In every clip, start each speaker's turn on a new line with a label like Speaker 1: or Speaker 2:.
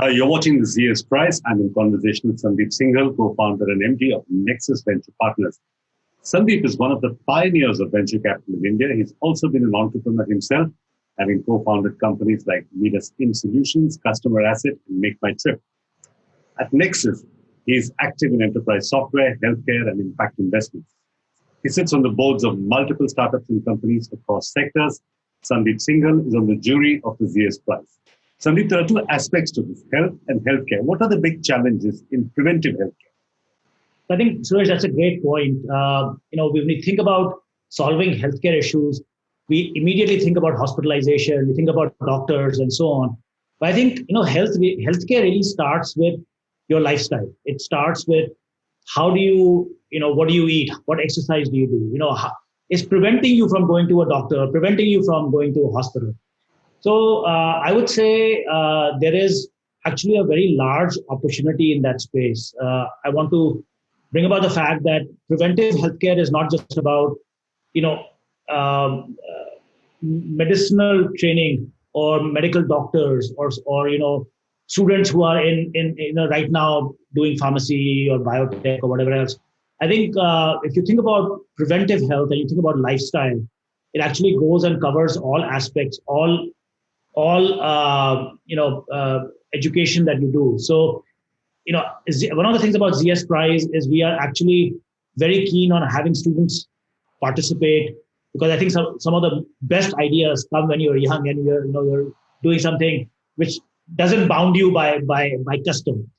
Speaker 1: You're watching the ZS Prize. I'm in conversation with Sandeep Singhal, co-founder and MD of Nexus Venture Partners. Sandeep is one of the pioneers of venture capital in India. He's also been an entrepreneur himself, having co-founded companies like Midas In Solutions, Customer Asset, and Make My Trip. At Nexus, he is active in enterprise software, healthcare, and impact investments. He sits on the boards of multiple startups and companies across sectors. Sandeep Singhal is on the jury of the ZS Prize. Sandeep, there are two aspects to this, health and healthcare. What are the big challenges in preventive healthcare?
Speaker 2: I think, Suresh, that's a great point. When we think about solving healthcare issues, we immediately think about hospitalization, we think about doctors and so on. But I think, healthcare really starts with your lifestyle. It starts with how do you, what do you eat? What exercise do you do? It's preventing you from going to a doctor, preventing you from going to a hospital. So I would say there is actually a very large opportunity in that space. I want to bring about the fact that preventive healthcare is not just about, medicinal training or medical doctors or students who are in right now doing pharmacy or biotech or whatever else. I think if you think about preventive health and you think about lifestyle, it actually goes and covers all aspects, all education that you do. So, one of the things about ZS Prize is we are actually very keen on having students participate, because I think some of the best ideas come when you're young and you're doing something which doesn't bound you by custom.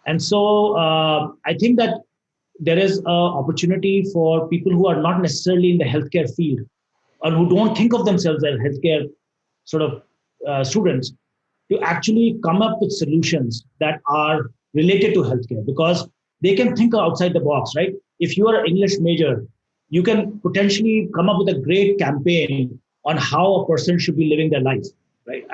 Speaker 2: And so I think that there is an opportunity for people who are not necessarily in the healthcare field or who don't think of themselves as healthcare sort of students to actually come up with solutions that are related to healthcare, because they can think outside the box, right? If you are an English major, you can potentially come up with a great campaign on how a person should be living their life, right?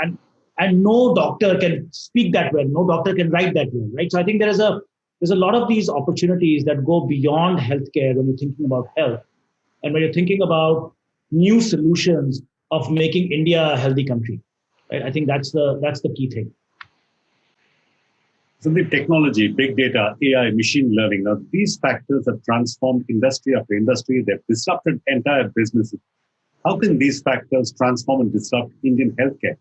Speaker 2: And no doctor can speak that well, no doctor can write that well, right? So I think there's a lot of these opportunities that go beyond healthcare when you're thinking about health, and when you're thinking about new solutions of making India a healthy country. Right? I think that's the key thing.
Speaker 1: So the technology, big data, AI, machine learning, now these factors have transformed industry after industry. They've disrupted entire businesses. How can these factors transform and disrupt Indian healthcare?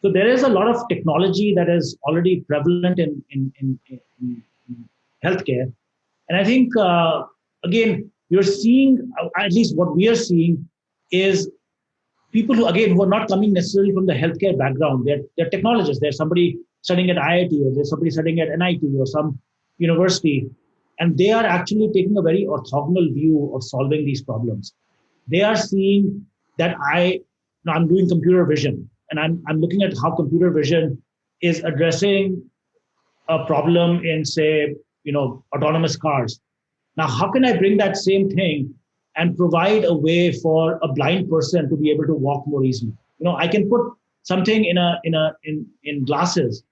Speaker 2: So there is a lot of technology that is already prevalent in healthcare. And I think, again, you're seeing, at least what we are seeing is people who are not coming necessarily from the healthcare background. They're technologists. There's somebody studying at IIT, or there's somebody studying at NIT or some university, and they are actually taking a very orthogonal view of solving these problems. They are seeing that I'm doing computer vision, and I'm looking at how computer vision is addressing a problem in, say, autonomous cars. Now, how can I bring that same thing and provide a way for a blind person to be able to walk more easily? I can put something in glasses,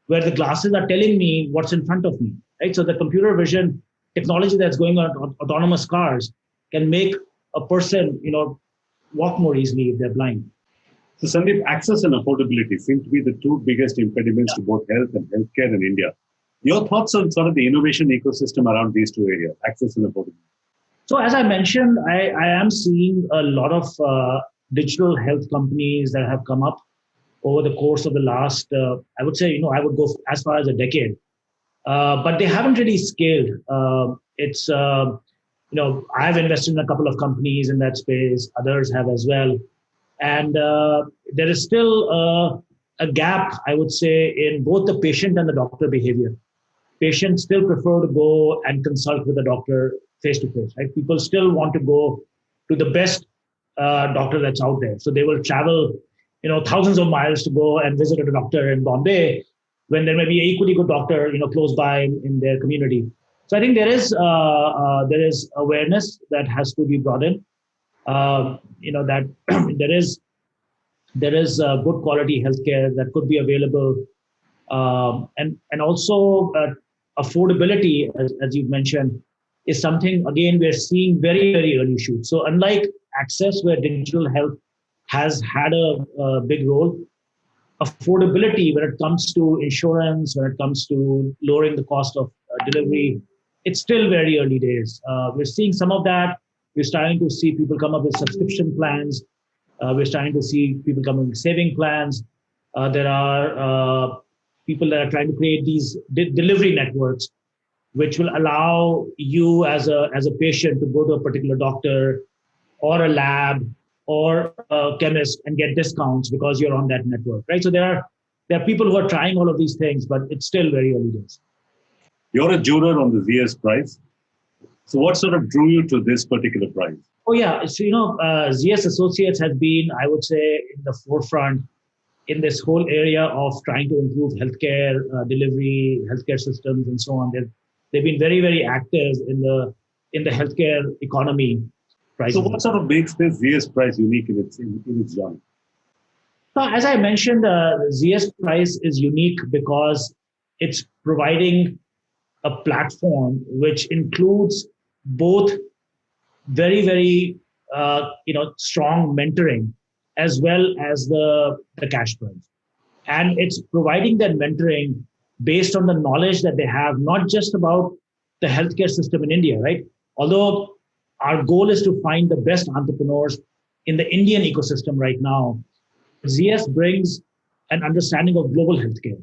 Speaker 2: where the glasses are telling me what's in front of me, right? So the computer vision technology that's going on autonomous cars can make a person, walk more easily if they're blind.
Speaker 1: So Sandeep, access and affordability seem to be the two biggest impediments to both health and healthcare in India. Your thoughts on sort of the innovation ecosystem around these two areas, access and affordability?
Speaker 2: So as I mentioned, I am seeing a lot of digital health companies that have come up over the course of the last, I would say, I would go as far as a decade, but they haven't really scaled. I've invested in a couple of companies in that space, others have as well. And there is still a gap, I would say, in both the patient and the doctor behavior. Patients still prefer to go and consult with a doctor face to face, right? People still want to go to the best doctor that's out there. So they will travel, thousands of miles to go and visit a doctor in Bombay when there may be an equally good doctor, close by in their community. So I think there is awareness that has to be brought in. That there is good quality healthcare that could be available, and also affordability, as you've mentioned, is something, again, we're seeing very, very early shoots. So unlike access, where digital health has had a big role, affordability when it comes to insurance, when it comes to lowering the cost of delivery, it's still very early days. We're seeing some of that. We're starting to see people come up with subscription plans. We're starting to see people come up with saving plans. There are people that are trying to create these delivery networks, which will allow you as a patient to go to a particular doctor or a lab or a chemist and get discounts because you're on that network, right? So there are people who are trying all of these things, but it's still very early days.
Speaker 1: You're a juror on the ZS prize. So what sort of drew you to this particular prize?
Speaker 2: Oh yeah, so ZS Associates has been, I would say, in the forefront in this whole area of trying to improve healthcare delivery, healthcare systems, and so on. They've been very, very active in the healthcare economy
Speaker 1: So
Speaker 2: crisis.
Speaker 1: what sort of makes this ZS prize unique in its genre?
Speaker 2: So as I mentioned, ZS Price is unique because it's providing a platform which includes both very, very strong mentoring as well as the cash prize. And it's providing that mentoring based on the knowledge that they have, not just about the healthcare system in India, right? Although our goal is to find the best entrepreneurs in the Indian ecosystem right now, ZS brings an understanding of global healthcare.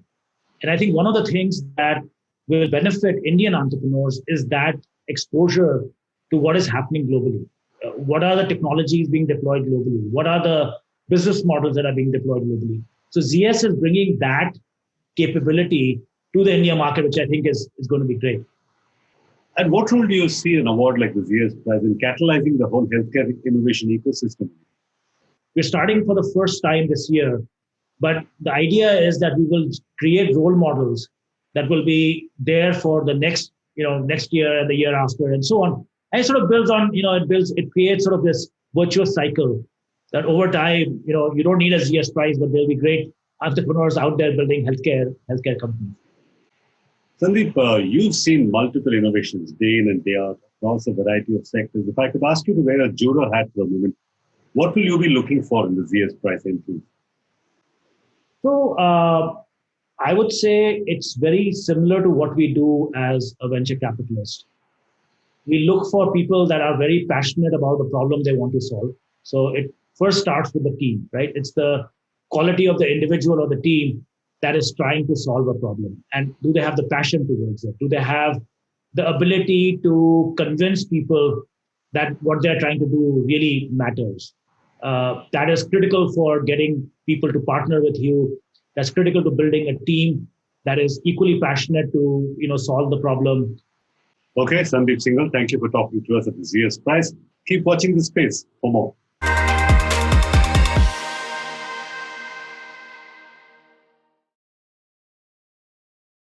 Speaker 2: And I think one of the things that will benefit Indian entrepreneurs is that exposure to what is happening globally. What are the technologies being deployed globally? What are the business models that are being deployed globally? So ZS is bringing that capability to the India market, which I think is going to be great.
Speaker 1: And what role do you see an award like the ZS prize in catalyzing the whole healthcare innovation ecosystem?
Speaker 2: We're starting for the first time this year, but the idea is that we will create role models that will be there for the next year and the year after and so on. And it sort of builds on, it creates sort of this virtuous cycle that over time, you don't need a ZS prize, but there'll be great entrepreneurs out there building healthcare companies.
Speaker 1: Sandeep, you've seen multiple innovations day in and day out across a variety of sectors. If I could ask you to wear a juror hat for a moment, what will you be looking for in the ZS prize entry?
Speaker 2: So I would say it's very similar to what we do as a venture capitalist. We look for people that are very passionate about the problem they want to solve. So it first starts with the team, right? It's the quality of the individual or the team that is trying to solve a problem. And do they have the passion towards it? Do they have the ability to convince people that what they're trying to do really matters? That is critical for getting people to partner with you. That's critical to building a team that is equally passionate to solve the problem.
Speaker 1: Okay, Sandeep Singhal, thank you for talking to us at the ZS prize. Keep watching this space for more.